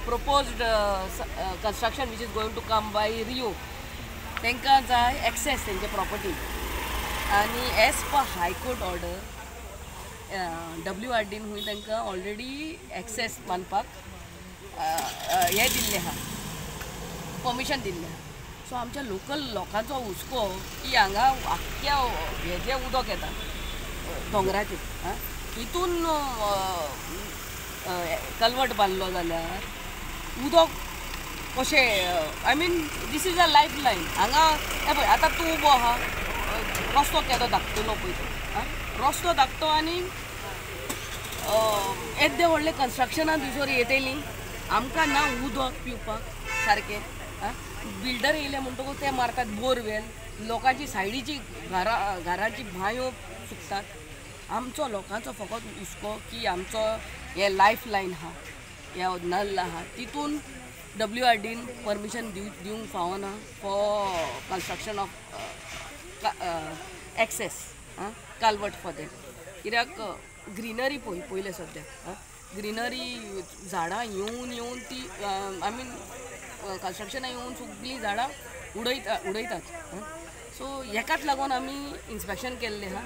proposed construction which is going to come by Rio, तांकां जाय access तेंचे property आणि as per High Court order WRD हुई तांकां already access मानपाक हे दिल्ले आहा, परमिशन दिल्ले आहा. सो आमच्या लोकल लोकांचो हुस्को की हांगा आख्ख्या हे जे उदक येता दोंगराचें हितून कल्वर्ट बांदलो जाल्यार उदक कशें I mean this is a lifeline. हांगा हे पळय आतां तूं उबो आहा, रस्तो केदो धाकटलो पळय तो रस्तो धाकटो आनी येदे व्हडले कन्स्ट्रक्शनां दिसोर येतली आमकां ना उदक पिवपाक सारकें. बिल्डर येयले म्हणटकूच ते मारतात बोरवेल, लोकांची सायडीची घराची भांयो सुकतात. आमचो लोकांचो फकत हुस्को की आमचो हे लायफ लायन आहा, हे नल आहा तितून WRDन परमिशन दिवंक फावना for construction of access culvert for them. कित्याक ग्रीनरी पयले सद्या ग्रीनरी झाडां येवन ती आय मीन कन्स्ट्रक्शनां येवन सगळीं झाडां उडयतात. सो हेकाच लागून आमी इन्स्पेक्शन केल्लें आहा.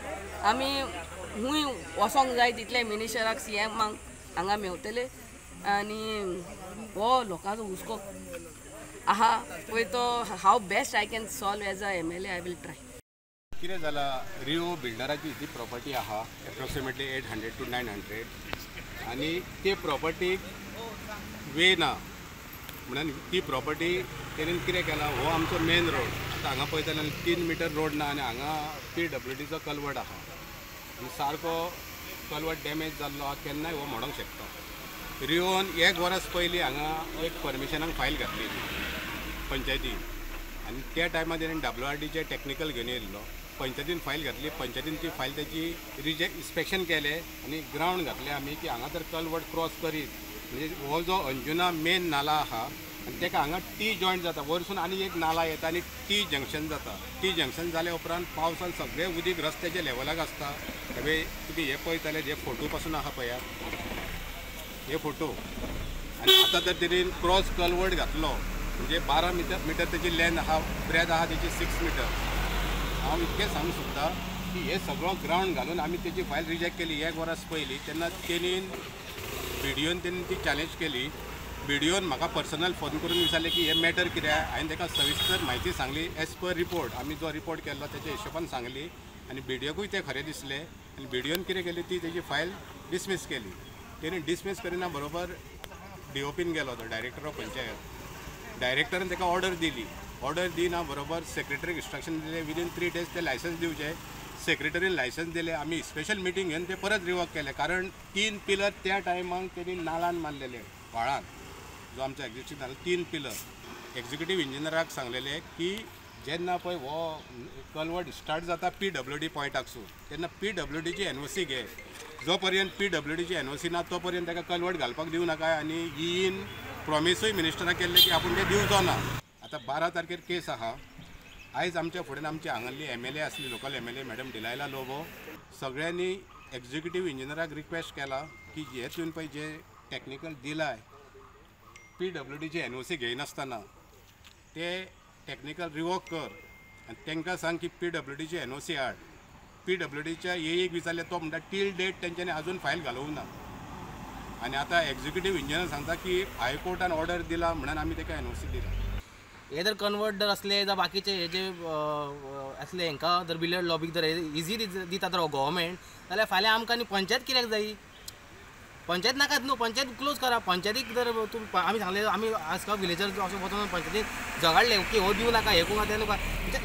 आमी हूंय वचोंक जाय तितले मिनिस्टराक CMाक हांगा मेवतले आनी हो लोकांचो हुस्को आहा पळय तो how best I can solve as a MLA I will try. कितें जालां रिओ बिल्डराची जी प्रॉपर्टी आहा एप्रोक्सिमेटली 800 to 900 आनी ते प्रॉपर्टीक वे ना म्हणून ती प्रॉपर्टी तेणेन कितें केलां हो आमचो मेन रोड. आतां हांगा पळयता जाल्यार 3 मीटर रोड ना आनी हांगा PWDचो कल्वर्ट आहा आनी सारको कल्वर्ट डॅमेज जाल्लो आहा केन्नाय हो मोडोंक शकता. रिओन 1 वर्स पयलीं हांगा एक परमिशनाक फायल घातली पंचायतीन आनी त्या टायमार तेणेन WRDचे टॅक्निकल घेवन येयल्लो. पंचायतीन फायल घातली, पंचायतीन ती फायल तेची इन्स्पेक्शन केलें आनी ग्रावंड घातले आमी की हांगा जर कल्वर्ट क्रॉस करीत म्हणजे हो जो अंजुना मेन नाला आहा आनी ताका हांगा T जॉयंट जाता वरसून आनी एक नाला येता आनी T जंक्शन जाता. T जंक्शन जाल्या उपरांत पावसान सगळें उदीक रस्त्याच्या लेवलाक आसता. हे तुमी हे पळयताले जे फोटो पासून आहा पळयात हे फोटो. आनी आतां जर तेणेन क्रॉस कल्वर्ट घातलो म्हणजे 12 मीटर तेजी लेंथ आहा, ब्रेथ आहा तेजी 6 मीटर. हांव इतकें सांगूं सोदतां की हे सगळो ग्रावंड घालून आमी तेजी फायल रिजेक्ट केली 1 वर्स पयलीं. तेन्ना तेणीन BDOन तेणी ती चॅलेंज केली. BDOन म्हाका पर्सनल फोन करून विचारले की हे मॅटर कितें. हांवें ताका सविस्तर म्हायती सांगली एज पर रिपोर्ट. आमी जो रिपोर्ट केल्लो तेच्या हिशोबान सांगली आनी BDOकूय तें खरें दिसलें आनी BDOन कितें केली ती तेजी फायल डिसमीस केली. तेणी डिसमीस करिना बरोबर DOPन गेलो तो डायरेक्टर ऑफ पंचायत. डायरेक्टरान ताका ऑर्डर दिली. ऑर्डर दिना बरोबर सेक्रेटरीक इन्स्ट्रक्शन दिलें विदीन 3 days ते लायसन्स दिवचे. सेक्रेटरीन लायसन्स दिले. आमी स्पेशल मिटींग घेवन ते परत रिवोक केले कारण 3 पिलर त्या टायमाक तेणी नालान मारलेले व्हाळान. जो आमचो एक्झिक्युटीव नाला 3 पिलर. एक्झिक्युटीव इंजिनियराक सांगलेले की जेन्ना पळय हो कल्वर्ट स्टार्ट जाता PWD पॉयंटाकसून तेन्ना PWDची NOC घे. जो पर्यंत PWDची NOC ना तो पर्यंत ताका कल्वर्ट घालपाक दिवं नाका आनी हीन प्रॉमिसूय मिनिस्टराक केल्ले की आपूण ते दिवचो ना. आतां 12 तारखेर केस आहा. आयज आमच्या फुडें आमची हांगाली MLA आसली local MLA madam Delilah Lobo सगळ्यांनी एक्झिक्युटीव इंजिनियराक रिक्वेस्ट केला की हे तुवें पळय जे टॅक्निकल दिलाय PWDचे NOC घेयनासतना ते टॅक्निकल रिवोक कर आनी तांकां सांग की PWDची NOC हाड. PWDच्या एक विचारले तो म्हणटा टील डेट तेंच्यांनी आजून फायल घालूंक ना आनी आतां एक्झिक्युटीव इंजिनियर सांगता की हायकोर्टान ऑर्डर दिला म्हणून आमी ताका NOC दिला. हे जर कन्वर्ट जर असले जाल्यार बाकीचे हे जे असले हांकां जर बिल्डर लॉबीक जर इजी दिता जर गव्हर्मेंट जाल्यार फाल्यां आमकां आनी पंचायत कित्याक जायी. पंचायत नाकात न्हू, पंचायत क्लोज करा. पंचायतीक जर आमी सांगले आमी आजकाल विलेजर अशें वचून पंचायतीक झगडले की हो दिवं नाका हे करूं तें नाका.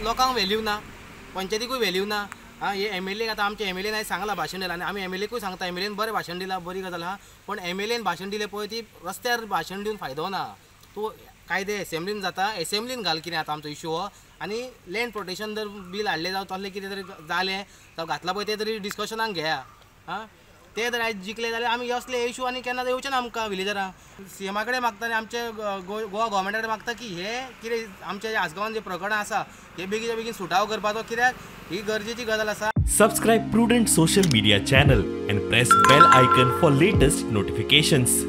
लोकांक व्हॅल्यू ना, पंचायतीकूय व्हॅल्यू ना. हे MLA आतां आमचे MLAन आयज सांगलां भाशण दिलां आनी आमी MLAकूय सांगता MLAन बरें भाशण दिलां बरी गजाल आहा. पण MLAन भाशण दिलें पळय ती रस्त्यार भाशण दिवन फायदो ना. तूं कायदे एसेंब्लीन जाता एसेंब्लीन घाल कितें आतां आमचो इशू हो आनी लँड प्रोटेक्शन जर बील हाडलें जावं तसलें कितें तरी जालें जावं घातलां पळय तें तरी डिस्कशनाक घेया. ते जर आयज जिखले जाल्यार आमी असले इशू आनी केन्ना येवचे ना आमकां विलेजरांक. CMा कडेन मागता आनी आमचे गोवा गव्हर्मेंटा कडेन मागता की हे कितें आमचे आसगांवान जे प्रकरणां आसा हे बेगीच्या बेगीन सुटावो करपाचो कित्याक ही गरजेची गजाल आसा. Subscribe Prudent social media channel and press bell icon for latest notifications.